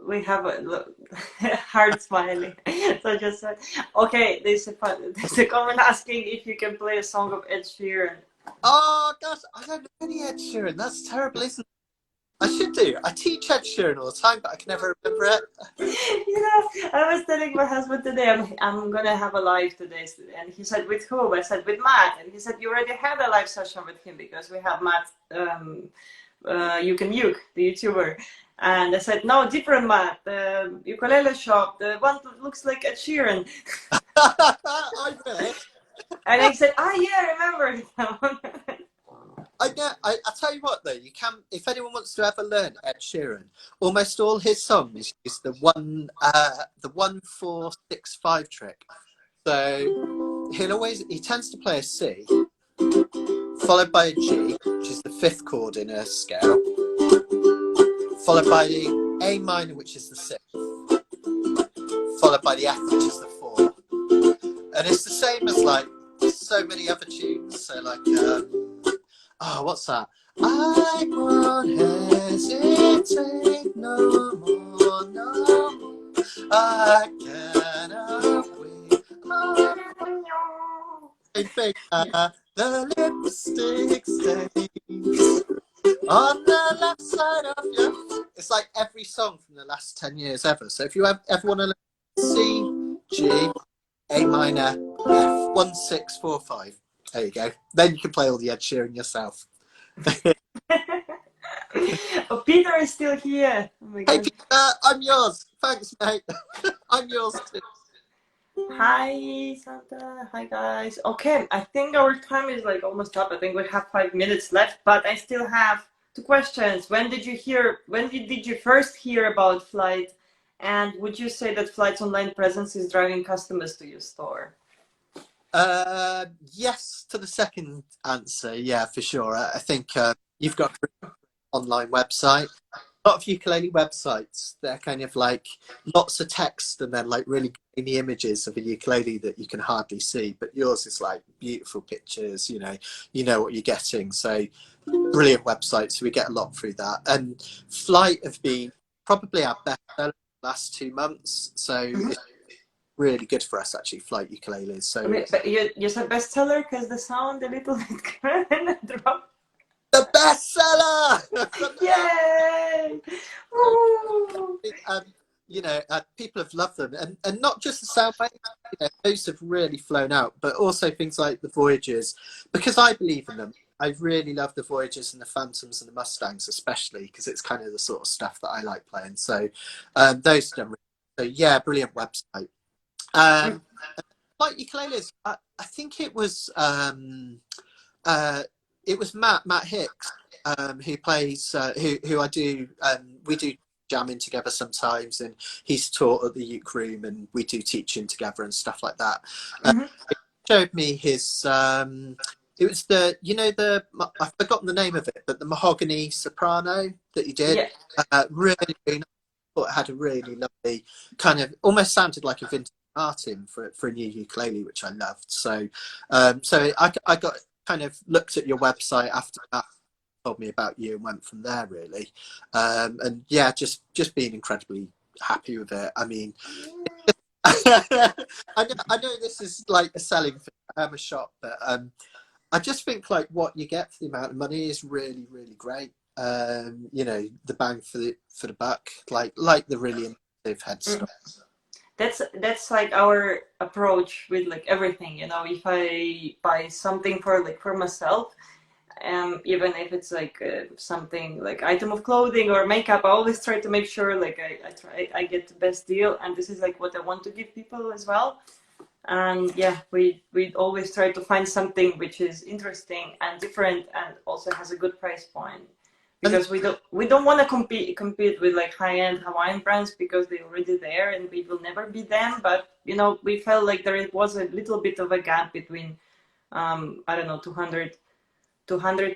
we have a hard smiling. So just okay. There's a comment asking if you can play a song of Ed Sheeran. Oh gosh, I don't know any Ed Sheeran. That's terrible, isn't it? I should do. I teach Ed Sheeran all the time, but I can never remember it. You know, I was telling my husband today, I'm gonna have a live today, and he said, with who? I said, with Matt, and he said, you already had a live session with him because we have Matt, Uke, the YouTuber. And I said, no, different Matt, the ukulele shop, the one that looks like Ed Sheeran. I bet. And he said, yeah, I remember that one. I know. I tell you what, though, you can. If anyone wants to ever learn Ed Sheeran, almost all his songs use the 1-4-6-5 trick. So he tends to play a C, followed by a G, which is the 5th chord in a scale, followed by the A minor, which is the 6th, followed by the F, which is the 4th. And it's the same as like so many other tunes. So like. What's that? I won't hesitate no more, no more. I cannot wait. The lipstick stains. On the left side of you. It's like every song from the last 10 years ever. So if you ever want to C, G, A minor, F, 1, 6, 4, 5. There you go. Then you can play all the Ed Sheeran yourself. Oh, Peter is still here. Oh my Hey god. Peter, I'm yours. Thanks, mate. I'm yours too. Hi, Santa. Hi, guys. Okay, I think our time is like almost up. I think we have 5 minutes left, but I still have two questions. When did you first hear about Flight? And would you say that Flight's online presence is driving customers to your store? Yes, to the second answer. Yeah, for sure. I think you've got an online website. A lot of ukulele websites, they're kind of like lots of text and then like really grainy images of a ukulele that you can hardly see. But yours is like beautiful pictures, you know what you're getting. So brilliant website. So we get a lot through that. And Flight have been probably our best seller the last 2 months. So it's really good for us actually, Flight ukuleles. So Wait, but you said bestseller because the sound a little bit kind of dropped. the bestseller. Yay! Woo! People have loved them, and not just the sound waves. Those have really flown out, but also things like the Voyagers, because I believe in them. I really love the Voyagers and the Phantoms and the Mustangs, especially because it's kind of the sort of stuff that I like playing. So those done. So yeah, brilliant website. Like ukuleles, I think it was Matt Hicks, who plays, who I do, we do jamming together sometimes, and he's taught at the Uke Room, and we do teaching together and stuff like that. He showed me his, it was I've forgotten the name of it, but the mahogany soprano that he did. Yeah. Really, really nice. Thought it had a really lovely kind of, almost sounded like a vintage Martin for a new ukulele, which I loved. So, I got kind of looked at your website after that, told me about you, and went from there really. And yeah, just being incredibly happy with it. I mean, I know this is like a selling thing. I'm a shop, but I just think like what you get for the amount of money is really, really great. The bang for the buck, like the really innovative headstock. That's like our approach with like everything. If I buy something for myself, even if it's like something like item of clothing or makeup, I always try to make sure like I get the best deal, and this is like what I want to give people as well. And yeah, we always try to find something which is interesting and different and also has a good price point, because we don't want to compete with like high-end Hawaiian brands, because they're already there and we will never be them. But we felt like there was a little bit of a gap between I don't know, 200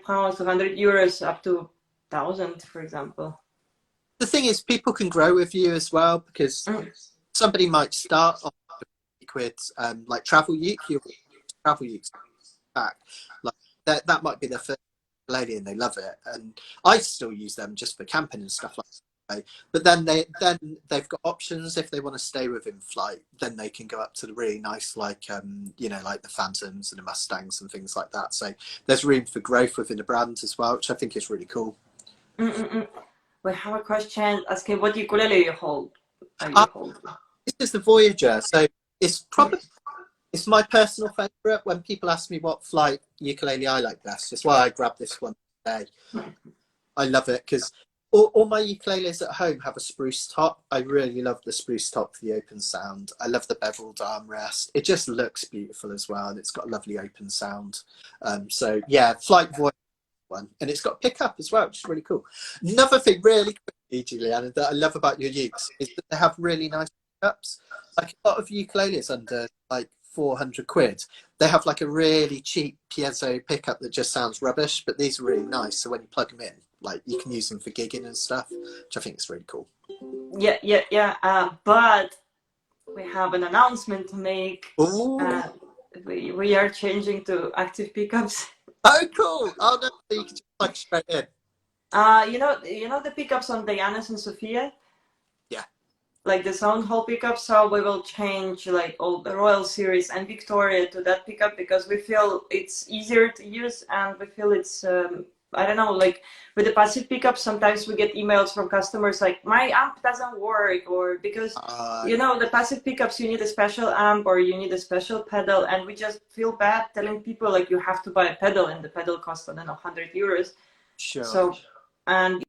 pounds, 200 euros up to 1,000, for example. The thing is, people can grow with you as well, because somebody might start on with like travel uke, travel uke back, like that might be their first lady and they love it, and I still use them just for camping and stuff like that. But then they've got options. If they want to stay within Flight, then they can go up to the really nice, like like the Phantoms and the Mustangs and things like that. So there's room for growth within the brand as well, which I think is really cool. We have a question asking what ukulele you hold. Are you holding? This is the Voyager, so it's my personal favourite. When people ask me what Flight ukulele I like best, that's why I grabbed this one today. I love it because all my ukuleles at home have a spruce top. I really love the spruce top for the open sound. I love the beveled armrest. It just looks beautiful as well, and it's got a lovely open sound. So yeah, Flight Voyager one, and it's got pickup as well, which is really cool. Another thing really quickly, Juliana, that I love about your ukes is that they have really nice pickups. Like a lot of ukuleles under like 400 quid, they have like a really cheap piezo pickup that just sounds rubbish, but these are really nice. So when you plug them in, like you can use them for gigging and stuff, which I think is really cool. Yeah. But we have an announcement to make. We are changing to active pickups. Oh, cool! Oh no, so you can just plug straight in. You know the pickups on Diana's and Sophia? Yeah. Like the sound hole pickup, so we will change like all the Royal series and Victoria to that pickup, because we feel it's easier to use and we feel it's I don't know, like with the passive pickup, sometimes we get emails from customers like my amp doesn't work, or because you know the passive pickups you need a special amp or you need a special pedal, and we just feel bad telling people like you have to buy a pedal and the pedal costs, I don't know, €100. Sure. So and